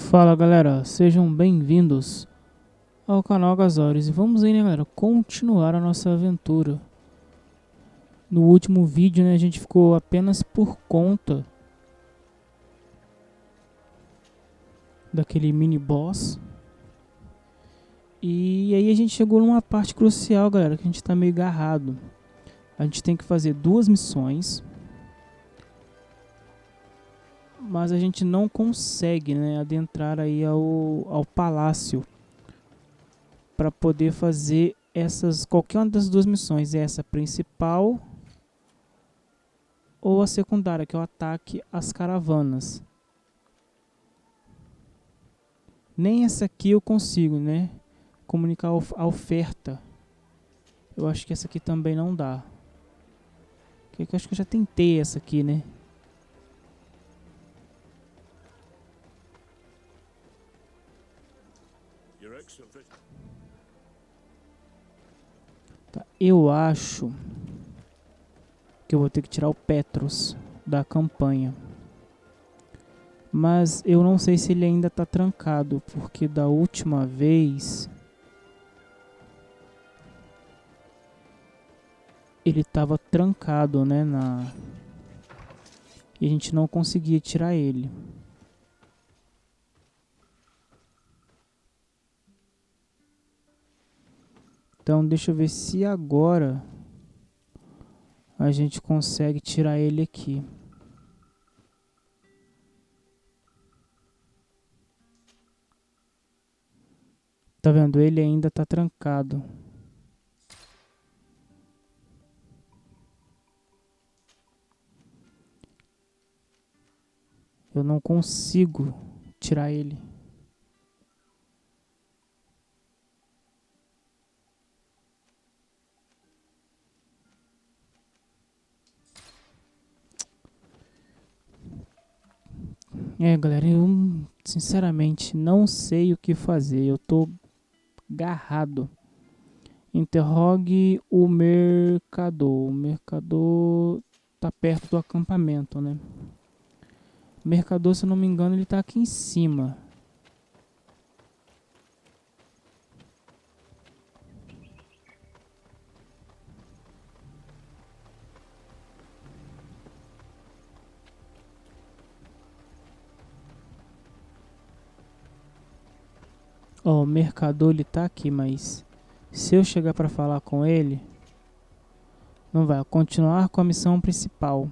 Fala galera, sejam bem-vindos ao canal Gasores e vamos aí, né galera, continuar a nossa aventura. No último vídeo, né, a gente ficou apenas por conta daquele mini boss. E aí a gente chegou numa parte crucial, galera, que a gente tá meio agarrado. A gente tem que fazer duas missões, mas a gente não consegue, né, adentrar aí ao palácio para poder fazer qualquer uma das duas missões, essa principal ou a secundária, que é o ataque às caravanas. Nem essa aqui eu consigo, né, comunicar a oferta. Eu acho que essa aqui também não dá. Eu acho que eu já tentei essa aqui, né. Tá, eu acho que eu vou ter que tirar o Petros da campanha. Mas eu não sei se ele ainda está trancado, porque da última vez ele estava trancado, né, e a gente não conseguia tirar ele. Então deixa eu ver se agora a gente consegue tirar ele aqui. Tá vendo? Ele ainda tá trancado. Eu não consigo tirar ele. Galera, eu sinceramente não sei o que fazer. Eu tô agarrado. Interrogue o mercador. O mercador tá perto do acampamento, né? O mercador, se eu não me engano, ele tá aqui em cima. Ó, o mercador ele tá aqui, mas se eu chegar pra falar com ele, não vai. Continuar com a missão principal.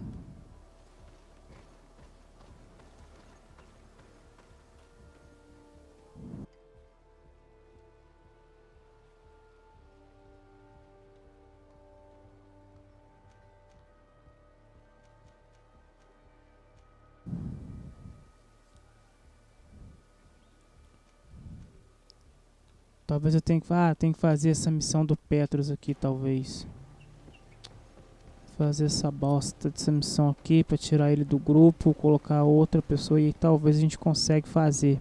Talvez eu tenha que fazer essa missão do Petros aqui, talvez. Fazer essa bosta dessa missão aqui pra tirar ele do grupo, colocar outra pessoa e aí talvez a gente consiga fazer.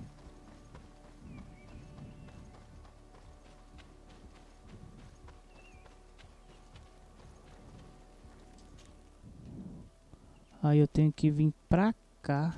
Aí eu tenho que vir pra cá.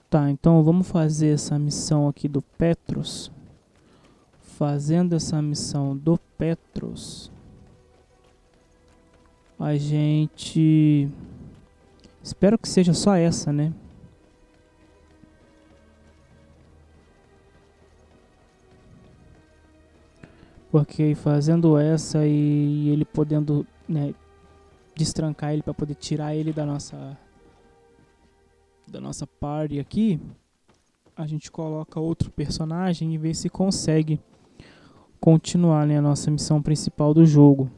Tá, então vamos fazer essa missão aqui do Petros. Fazendo essa missão do Petros, a gente... espero que seja só essa, né? Porque fazendo essa e ele podendo, né, destrancar ele para poder tirar ele da nossa party aqui, a gente coloca outro personagem e vê se consegue continuar, né, a nossa missão principal do jogo.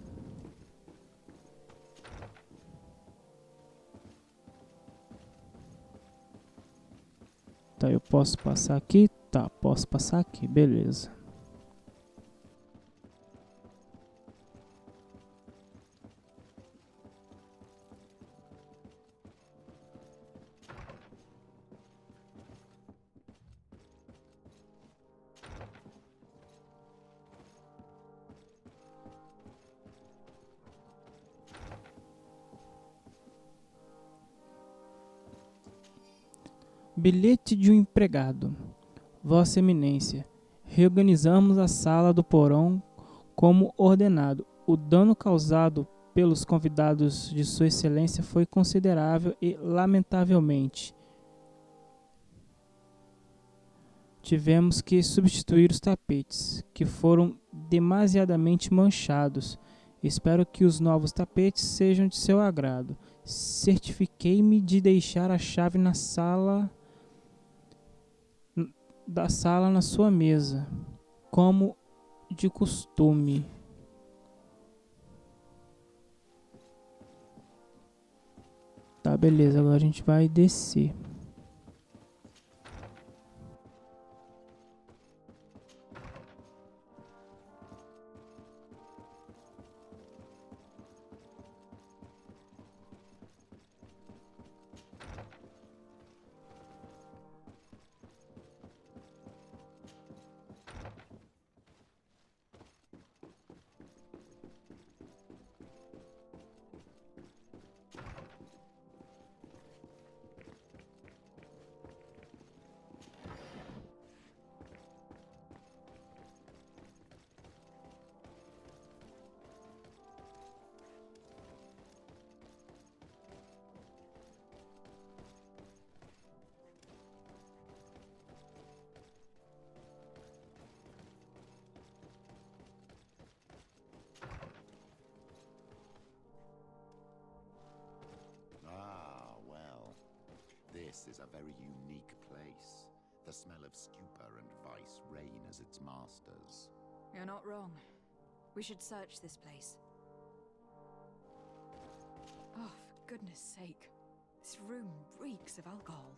Tá, eu posso passar aqui? Tá, posso passar aqui, beleza. Bilhete de um empregado. Vossa Eminência, reorganizamos a sala do porão como ordenado. O dano causado pelos convidados de Sua Excelência foi considerável e, lamentavelmente, tivemos que substituir os tapetes, que foram demasiadamente manchados. Espero que os novos tapetes sejam de seu agrado. Certifiquei-me de deixar a chave na sala na sua mesa, como de costume. Tá, beleza, agora a gente vai descer. This is a very unique place. The smell of stupor and vice reign as its masters. You're not wrong. We should search this place. Oh, for goodness sake. This room reeks of alcohol.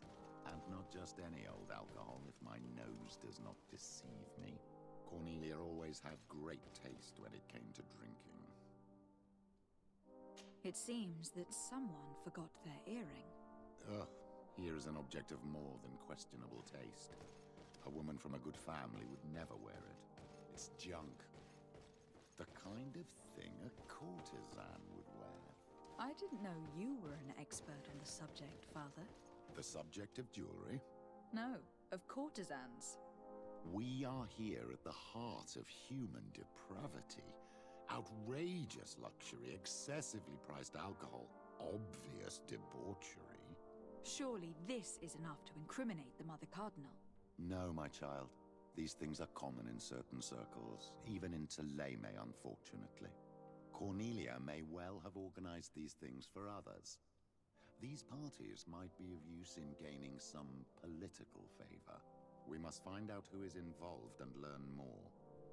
And not just any old alcohol, if my nose does not deceive me. Cornelia always had great taste when it came to drinking. It seems that someone forgot their earring. Ugh. Here is an object of more than questionable taste. A woman from a good family would never wear it. It's junk. The kind of thing a courtesan would wear. I didn't know you were an expert on the subject, Father. The subject of jewelry? No, of courtesans. We are here at the heart of human depravity. Outrageous luxury, excessively priced alcohol, obvious debauchery. Surely this is enough to incriminate the Mother Cardinal. No, my child. These things are common in certain circles, even in Theleme, unfortunately. Cornelia may well have organized these things for others. These parties might be of use in gaining some political favor. We must find out who is involved and learn more.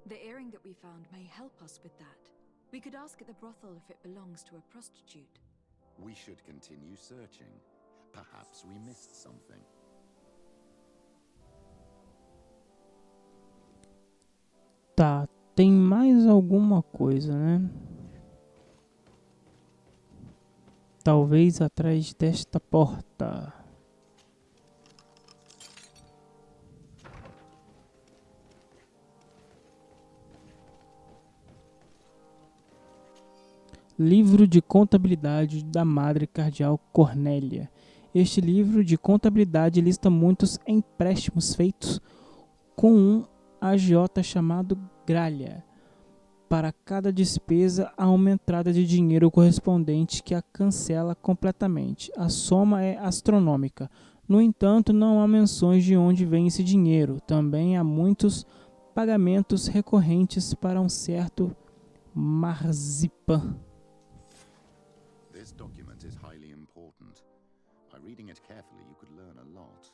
The earring that we found may help us with that. We could ask at the brothel if it belongs to a prostitute. We should continue searching. Perhaps we missed something. Tá, tem mais alguma coisa, né? Talvez atrás desta porta. Livro de contabilidade da madre cardeal Cornélia. Este livro de contabilidade lista muitos empréstimos feitos com um agiota chamado Gralha. Para cada despesa há uma entrada de dinheiro correspondente que a cancela completamente. A soma é astronômica. No entanto, não há menções de onde vem esse dinheiro. Também há muitos pagamentos recorrentes para um certo Marzipan. This Reading it carefully, you could learn a lot.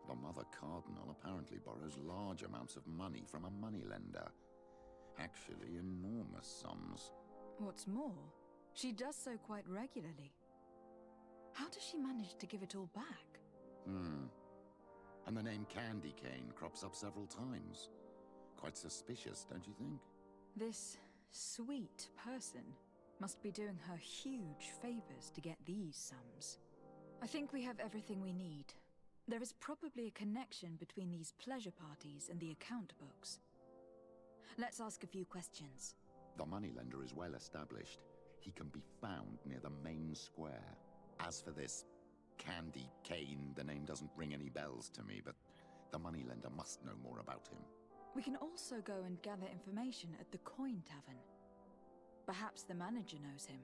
The Mother Cardinal apparently borrows large amounts of money from a moneylender. Actually, enormous sums. What's more, she does so quite regularly. How does she manage to give it all back? And the name Candy Cane crops up several times. Quite suspicious, don't you think? This sweet person must be doing her huge favors to get these sums. I think we have everything we need. There is probably a connection between these pleasure parties and the account books. Let's ask a few questions. The moneylender is well established. He can be found near the main square. As for this Candy Cane, the name doesn't ring any bells to me, but the moneylender must know more about him. We can also go and gather information at the Coin Tavern. Perhaps the manager knows him.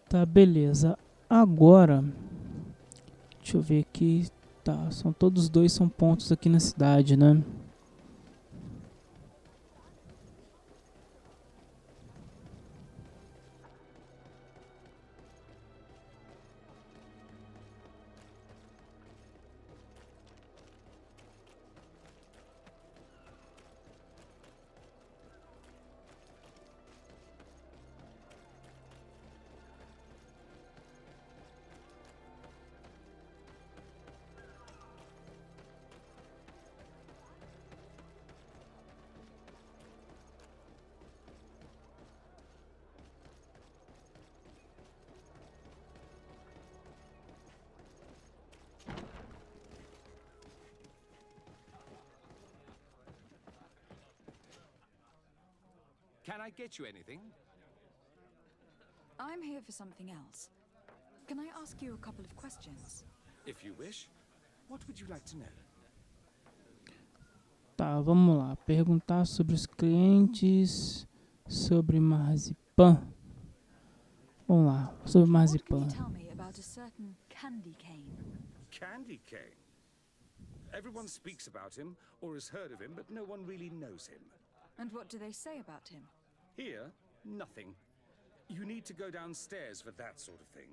Tá, beleza. Agora, deixa eu ver aqui. Tá, todos dois são pontos aqui na cidade, né? Can I get you anything? I'm here for something else. Can I ask you a couple of questions? If you wish. What would you like to know? Tá, vamos lá. Perguntar sobre os clientes, sobre marzipan. Vamos lá, sobre What can you marzipan. tell me about a certain Candy Cane? Candy Cane. Everyone speaks about him or has heard of him, but no one really knows him. And what do they say about him? Here, nothing. You need to go downstairs for that sort of thing.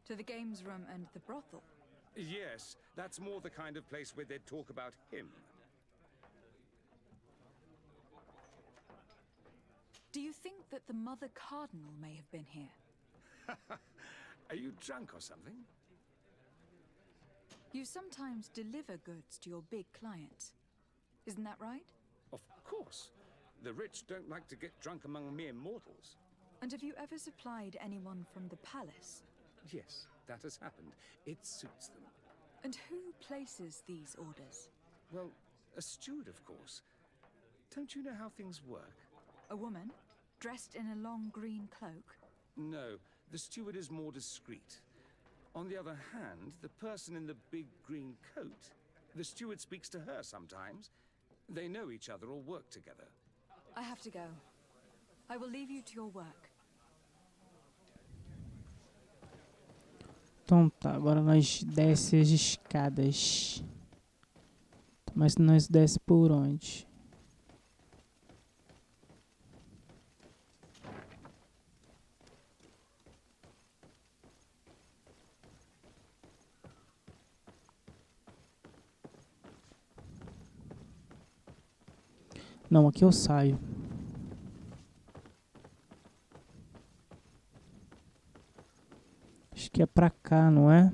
To the games room and the brothel? Yes, that's more the kind of place where they'd talk about him. Do you think that the Mother Cardinal may have been here? Are you drunk or something? You sometimes deliver goods to your big clients. Isn't that right? Of course. The rich don't like to get drunk among mere mortals. And have you ever supplied anyone from the palace? Yes, that has happened. It suits them. And who places these orders? Well, a steward, of course. Don't you know how things work? A woman? Dressed in a long green cloak? No, the steward is more discreet. On the other hand, the person in the big green coat, the steward speaks to her sometimes. They know each other or work together. I have to go. I will leave you to your work. Então tá, agora nós desce as escadas. Mas nós desce por onde? Não, aqui eu saio. Acho que é pra cá, não é?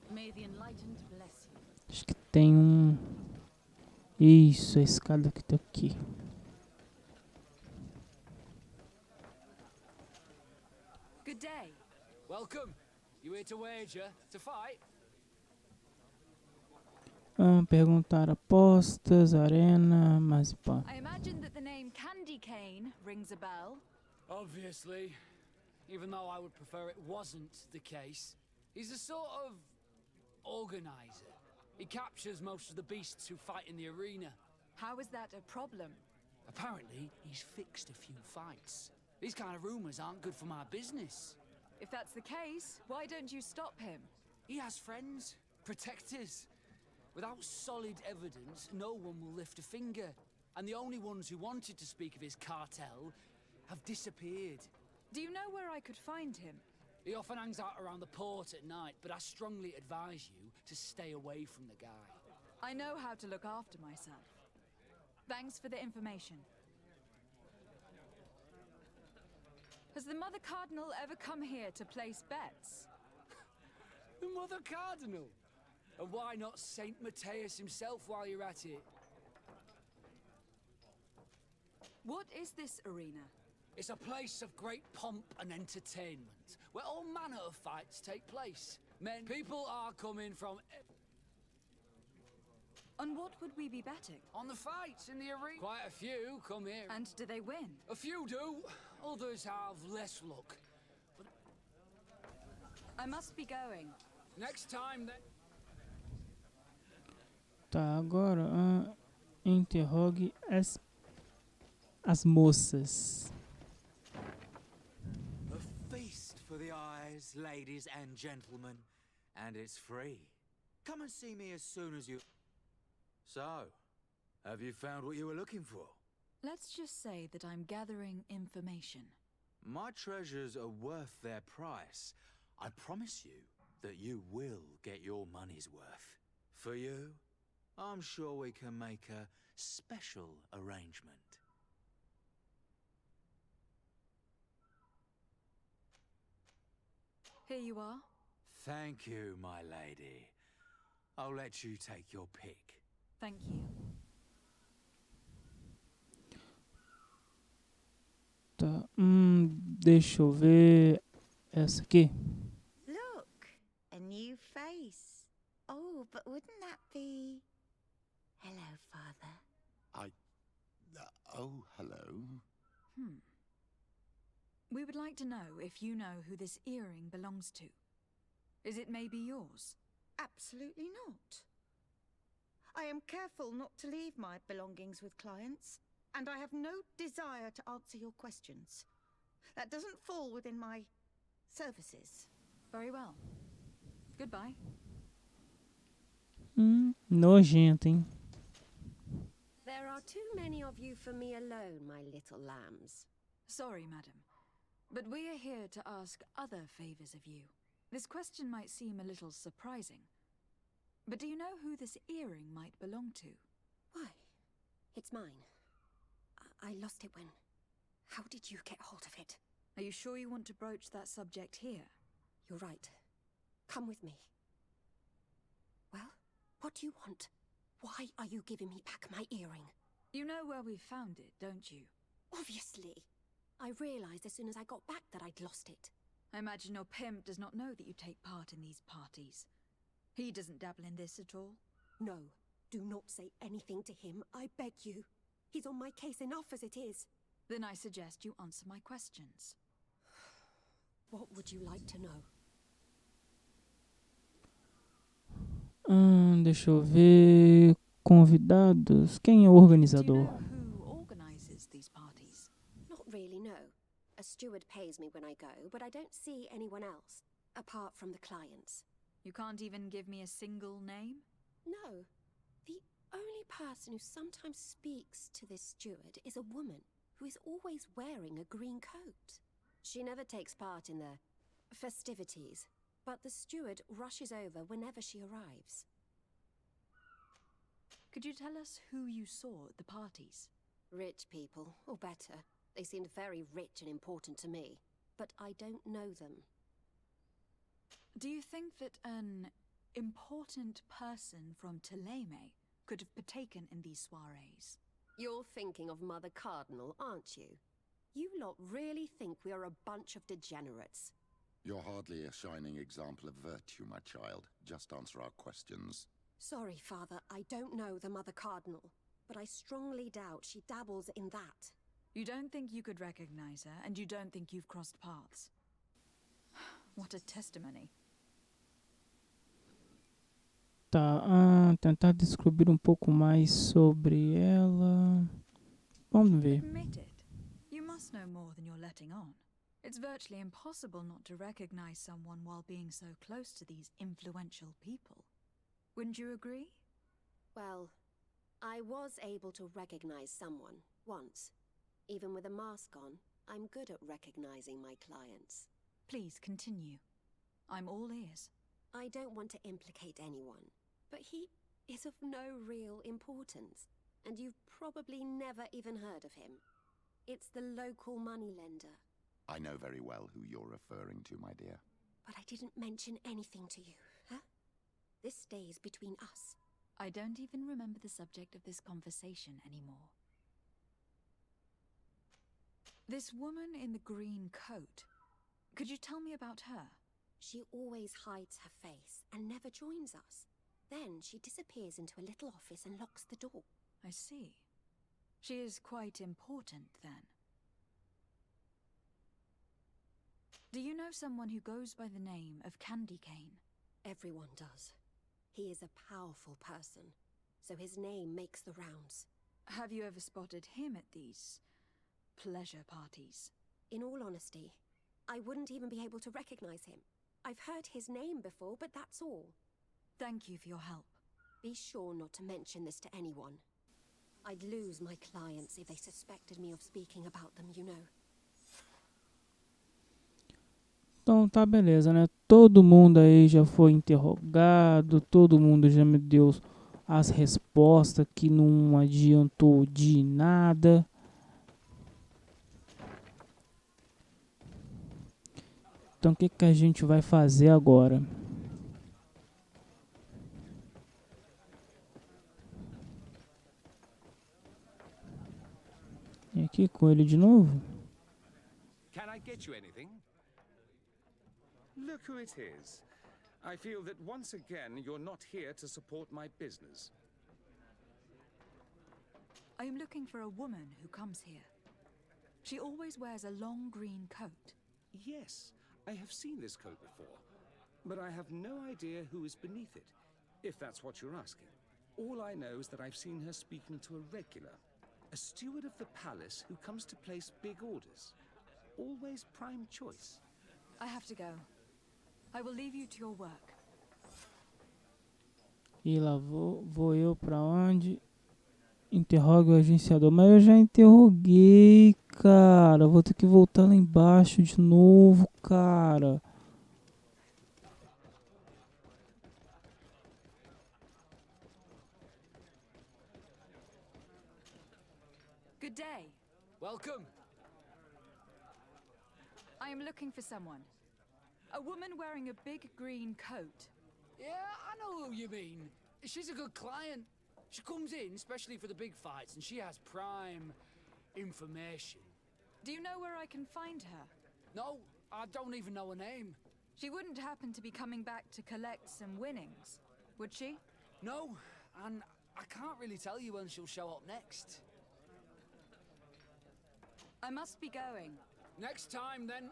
May the enlightened bless you. Acho que tem um... Isso, a escada que tá aqui. Good day. Welcome. You here to wager? To fight? Perguntar apostas, arena, mas pá. I imagine that the name Candy Cane rings a bell. Obviously. Even though I would prefer it wasn't the case. He's a sort of organizer. He captures most of the beasts who fight in the arena. How is that a problem? Apparently, he's fixed a few fights. These kind of rumors aren't good for my business. If that's the case, why don't you stop him? He has friends, protectors. Without solid evidence, no one will lift a finger. And the only ones who wanted to speak of his cartel have disappeared. Do you know where I could find him? He often hangs out around the port at night, but I strongly advise you to stay away from the guy. I know how to look after myself. Thanks for the information. Has the Mother Cardinal ever come here to place bets? The Mother Cardinal? And why not Saint Matthias himself while you're at it? What is this arena? It's a place of great pomp and entertainment, where all manner of fights take place. People are coming from... On what would we be betting? On the fights in the arena. Quite a few come here. And do they win? A few do, others have less luck. But I must be going. next time then... Tá, agora interrogue as moças. A feast for the eyes, ladies and gentlemen, and it's free. Come and see me as soon as you... So, have you found what you were looking for? Let's just say that I'm gathering information. My treasures are worth their price. I promise you that you will get your money's worth. For you, I'm sure we can make a special arrangement. Here you are. Thank you, my lady. I'll let you take your pick. Thank you. Tá, deixa eu ver essa aqui. Look, a new face. Oh, but wouldn't that be... Hello, Father. Oh, hello. We would like to know if you know who this earring belongs to. Is it maybe yours? Absolutely not. I am careful not to leave my belongings with clients, and I have no desire to answer your questions. That doesn't fall within my services. Very well. Goodbye. Nojento, hein? There are too many of you for me alone, my little lambs. Sorry, madam, but we are here to ask other favors of you. This question might seem a little surprising, but do you know who this earring might belong to? Why? It's mine. I lost it when... How did you get hold of it? Are you sure you want to broach that subject here? You're right. Come with me. Well, what do you want? Why are you giving me back my earring? You know where we found it, don't you? Obviously. I realized as soon as I got back that I'd lost it. I imagine your pimp does not know that you take part in these parties. He doesn't dabble in this at all? No, do not say anything to him, I beg you. He's on my case enough as it is. Then I suggest you answer my questions. What would you like to know? Deixa eu ver. Convidados. Quem é o Do you organizador? know who organizes these parties? Not really, no. A steward pays me when I go, but I don't see anyone else, apart from the clients. You can't even give me a single name? No. The only person who sometimes speaks to this steward is a woman who is always wearing a green coat. She never takes part in the festivities, but the steward rushes over whenever she arrives. Could you tell us who you saw at the parties? Rich people, or better. They seemed very rich and important to me, but I don't know them. Do you think that an important person from Teleme could have partaken in these soirees? You're thinking of Mother Cardinal, aren't you? You lot really think we are a bunch of degenerates. You're hardly a shining example of virtue, my child. Just answer our questions. Sorry, Father, I don't know the Mother Cardinal, but I strongly doubt she dabbles in that. You don't think you could recognize her, and you don't think you've crossed paths. What a testimony. Tá, tentar descobrir um pouco mais sobre ela. Vamos ver. Admit it. You must know more than you're letting on. It's virtually impossible not to recognize someone while being so close to these influential people. Wouldn't you agree? Well, I was able to recognize someone, once. Even with a mask on, I'm good at recognizing my clients. Please continue. I'm all ears. I don't want to implicate anyone, but he is of no real importance, and you've probably never even heard of him. It's the local moneylender. I know very well who you're referring to, my dear. But I didn't mention anything to you, huh? This stays between us. I don't even remember the subject of this conversation anymore. This woman in the green coat. Could you tell me about her? She always hides her face and never joins us. Then she disappears into a little office and locks the door. I see. She is quite important, then. Do you know someone who goes by the name of Candy Cane? Everyone does. He is a powerful person, so his name makes the rounds. Have you ever spotted him at these pleasure parties? In all honesty, I wouldn't even be able to recognize him. I've heard his name before, but that's all. Thank you for your help. Be sure not to mention this to anyone. I'd lose my clients if they suspected me of speaking about them, you know. Então tá, beleza, né? Todo mundo aí já foi interrogado, todo mundo já me deu as respostas que não adiantou de nada. Então o que que a gente vai fazer agora? E aqui com ele de novo. Can I get you anything? Look who it is. I feel that once again you're not here to support my business. I am looking for a woman who comes here. She always wears a long green coat. Yes, I have seen this coat before, but I have no idea who is beneath it, if that's what you're asking. All I know is that I've seen her speaking to a regular, a steward of the palace who comes to place big orders. Always prime choice. I have to go. I will leave you to your work. E lá vou eu pra onde? Interrogue o agenciador. Mas eu já interroguei, cara. Vou ter que voltar lá embaixo de novo, cara. Good day. Welcome. I am looking for someone. A woman wearing a big green coat. Yeah, I know who you mean. She's a good client. She comes in especially for the big fights, and she has prime information. Do you know where I can find her? No, I don't even know her name. She wouldn't happen to be coming back to collect some winnings, would she? No, and I can't really tell you when she'll show up next. I must be going. Next time, then.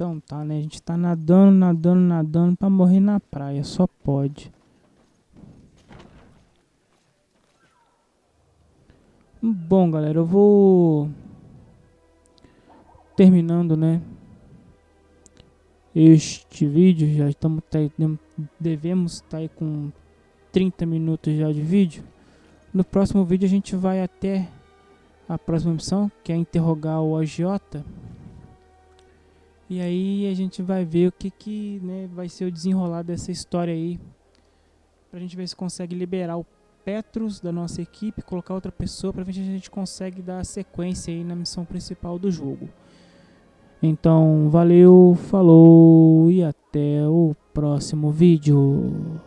Então tá, né? A gente tá nadando pra morrer na praia. Só pode. Bom, galera, eu vou terminando, né? Este vídeo. Já estamos devemos estar aí com 30 minutos já de vídeo. No próximo vídeo a gente vai até a próxima missão, que é interrogar o agiota. E aí a gente vai ver o que né, vai ser o desenrolar dessa história aí. Pra gente ver se consegue liberar o Petrus da nossa equipe, colocar outra pessoa, pra ver se a gente consegue dar sequência aí na missão principal do jogo. Então, valeu, falou e até o próximo vídeo.